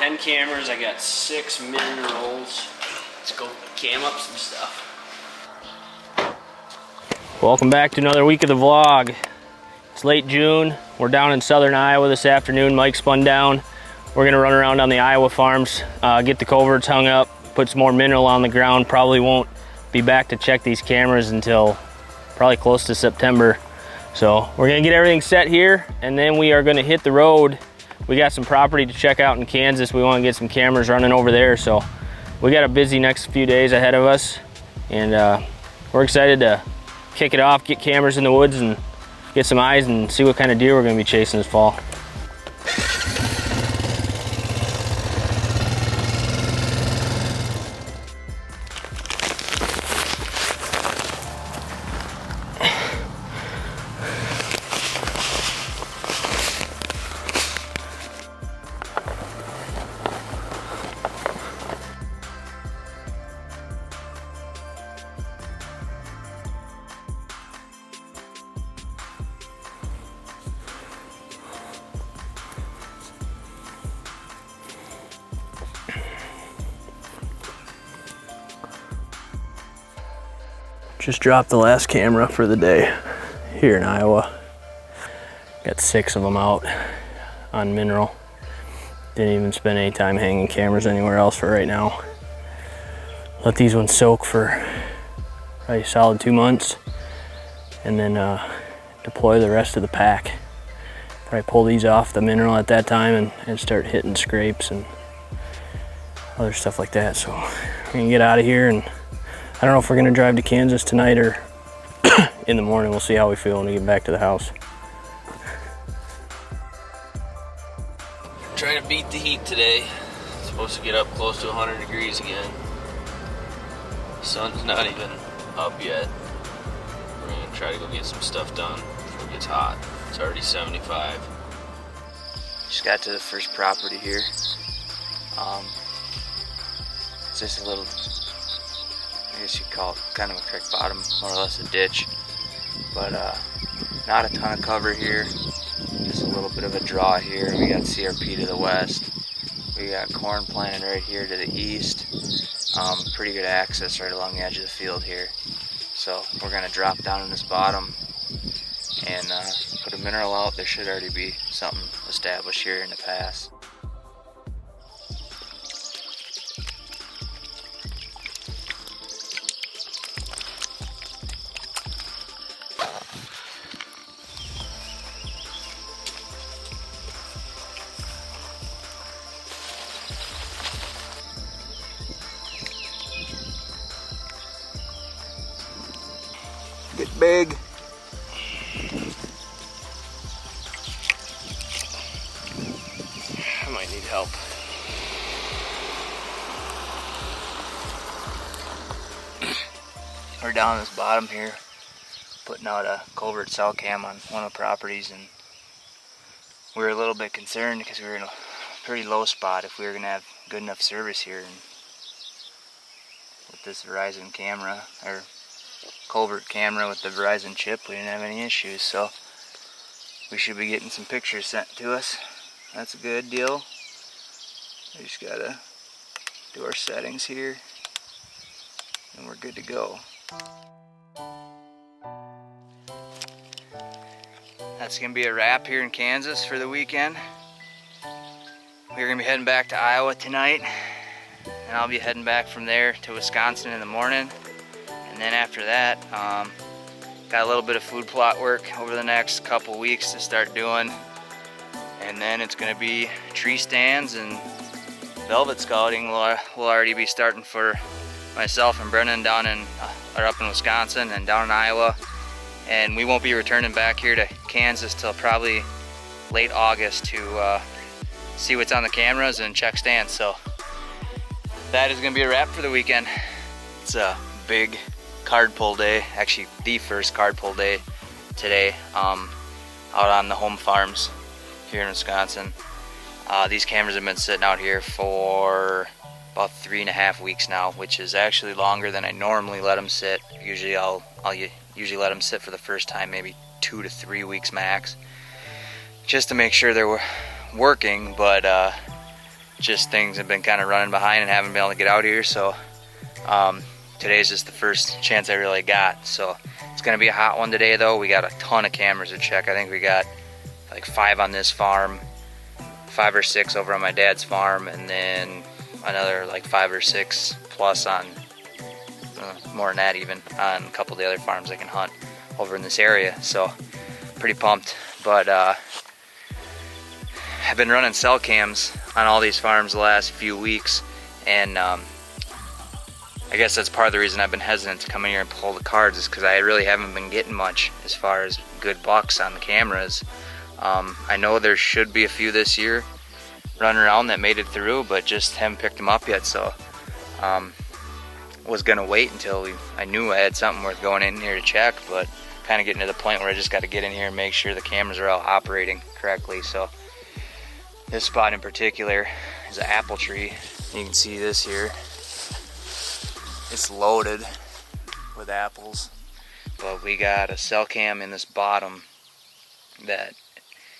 10 cameras. I got 6 minerals. Let's go cam up some stuff. Welcome back to another week of the vlog. It's late June. We're down in southern Iowa this afternoon. Mike spun down. We're gonna run around on the Iowa farms, get the coverts hung up, put some more mineral on the ground. Probably won't be back to check these cameras until probably close to September. So we're gonna get everything set here, and then we are gonna hit the road. We got some property to check out in Kansas. We wanna get some cameras running over there. So we got a busy next few days ahead of us, and we're excited to kick it off, get cameras in the woods and get some eyes and see what kind of deer we're gonna be chasing this fall. Just dropped the last camera for the day here in Iowa. Got 6 of them out on mineral. Didn't even spend any time hanging cameras anywhere else for right now. Let these ones soak for probably a solid 2 months, and then deploy the rest of the pack. Probably pull these off the mineral at that time and start hitting scrapes and other stuff like that. So we're gonna get out of here, and I don't know if we're gonna drive to Kansas tonight or in the morning. We'll see how we feel when we get back to the house. Trying to beat the heat today. It's supposed to get up close to 100 degrees again. The sun's not even up yet. We're gonna try to go get some stuff done before it gets hot. It's already 75. Just got to the first property here. It's just a little, I guess you'd call it kind of a creek bottom, more or less a ditch, but not a ton of cover here, just a little bit of a draw here. We got CRP to the west, we got corn planted right here to the east, pretty good access right along the edge of the field here. So we're going to drop down in this bottom and put a mineral out. There should already be something established here in the pass. Get big. I might need help. We're down this bottom here, putting out a covert cell cam on one of the properties, and we were a little bit concerned because we were in a pretty low spot if we were going to have good enough service here. And with this Verizon camera, or covert camera with the Verizon chip, we didn't have any issues, so we should be getting some pictures sent to us. That's a good deal. We just gotta do our settings here and we're good to go. That's gonna be a wrap here in Kansas for the weekend. We're gonna be heading back to Iowa tonight, and I'll be heading back from there to Wisconsin in the morning. And then after that, got a little bit of food plot work over the next couple weeks to start doing. And then it's gonna be tree stands and velvet scouting will already be starting for myself and Brennen down in, or up in Wisconsin and down in Iowa. And we won't be returning back here to Kansas till probably late August to see what's on the cameras and check stands. So that is gonna be a wrap for the weekend. It's a big card pull day, actually the first card pull day today, out on the home farms here in Wisconsin. These cameras have been sitting out here for about 3.5 weeks now, which is actually longer than I normally let them sit. Usually I'll usually let them sit for the first time maybe 2 to 3 weeks max, just to make sure they're working. But just things have been kind of running behind and haven't been able to get out here. So today's just the first chance I really got. So it's gonna be a hot one today though. We got a ton of cameras to check. I think we got like 5 on this farm, 5 or 6 over on my dad's farm, and then another like 5 or 6 plus on, more than that even, on a couple of the other farms I can hunt over in this area. So pretty pumped. But I've been running cell cams on all these farms the last few weeks, and I guess that's part of the reason I've been hesitant to come in here and pull the cards, is because I really haven't been getting much as far as good bucks on the cameras. I know there should be a few this year running around that made it through, but just haven't picked them up yet. So was gonna wait until I knew I had something worth going in here to check, but kind of getting to the point where I just got to get in here and make sure the cameras are all operating correctly. So this spot in particular is an apple tree. You can see this here. It's loaded with apples, but we got a cell cam in this bottom that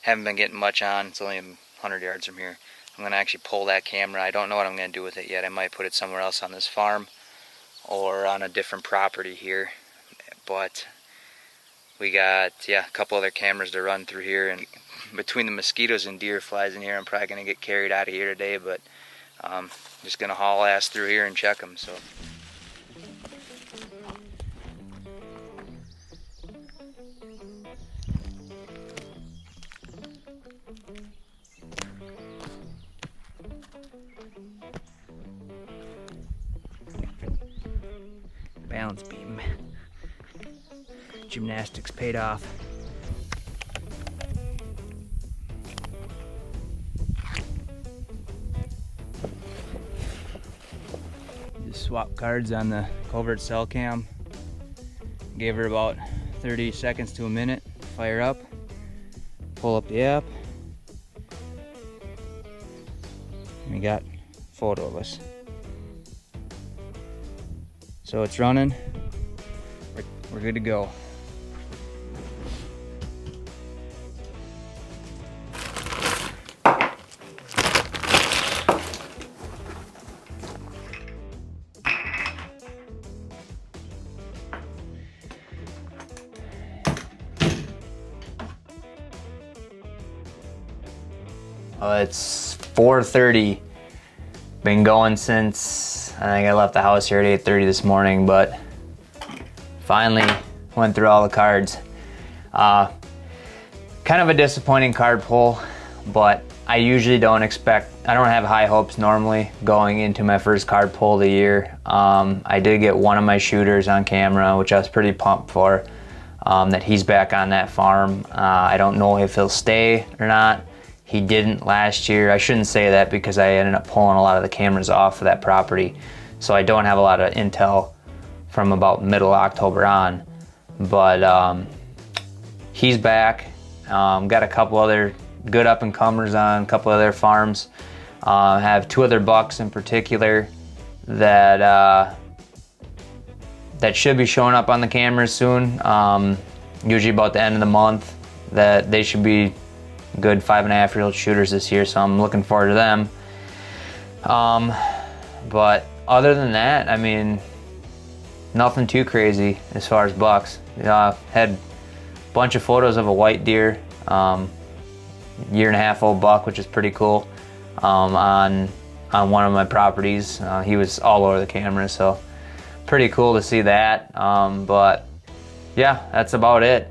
haven't been getting much on. It's only 100 yards from here. I'm gonna actually pull that camera. I don't know what I'm gonna do with it yet. I might put it somewhere else on this farm or on a different property here, but we got, yeah, a couple other cameras to run through here, and between the mosquitoes and deer flies in here, I'm probably gonna get carried out of here today, but just gonna haul ass through here and check them. So balance beam. Gymnastics paid off. Just swap cards on the covert cell cam. Gave her about 30 seconds to a minute. Fire up, pull up the app. And we got a photo of us. So it's running. We're good to go. It's 4:30. Been going since I think I left the house here at 8:30 this morning, but finally went through all the cards. Kind of a disappointing card pull, but I usually don't have high hopes normally going into my first card pull of the year. I did get one of my shooters on camera, which I was pretty pumped for, that he's back on that farm. I don't know if he'll stay or not. He didn't last year. I shouldn't say that because I ended up pulling a lot of the cameras off of that property. So I don't have a lot of intel from about middle October on. But he's back. Got a couple other good up and comers on a couple other farms. Have 2 other bucks in particular that should be showing up on the cameras soon. Usually about the end of the month, that they should be good 5.5-year-old shooters this year, so I'm looking forward to them. But other than that, I mean, nothing too crazy as far as bucks. Had a bunch of photos of a white deer, 1.5-year-old buck, which is pretty cool, on one of my properties. He was all over the camera, so pretty cool to see that. But yeah, that's about it.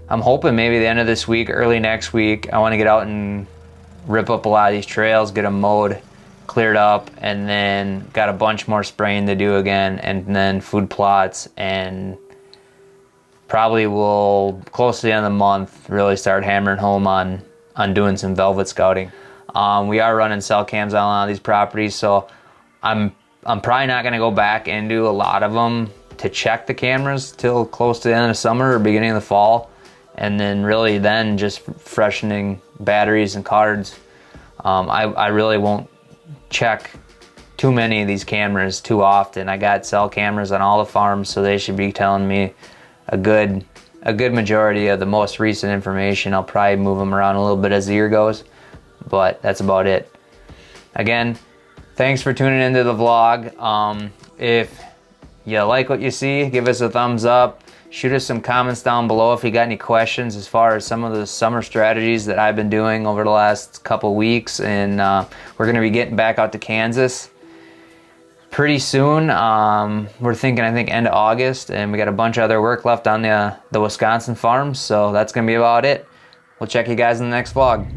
I'm hoping maybe the end of this week, early next week, I want to get out and rip up a lot of these trails, get them mowed, cleared up, and then got a bunch more spraying to do again, and then food plots, and probably will, close to the end of the month, really start hammering home on doing some velvet scouting. We are running cell cams on a lot of these properties, so I'm probably not going to go back and do a lot of them to check the cameras till close to the end of summer or beginning of the fall. And then really then just freshening batteries and cards. I really won't check too many of these cameras too often. I got cell cameras on all the farms, so they should be telling me a good majority of the most recent information. I'll probably move them around a little bit as the year goes. but that's about it. Again, thanks for tuning into the vlog. If you like what you see, give us a thumbs up. Shoot us some comments down below if you got any questions as far as some of the summer strategies that I've been doing over the last couple weeks. And we're going to be getting back out to Kansas pretty soon. We're thinking, I think, end of August, and we got a bunch of other work left on the Wisconsin farms, so that's going to be about it. We'll check you guys in the next vlog.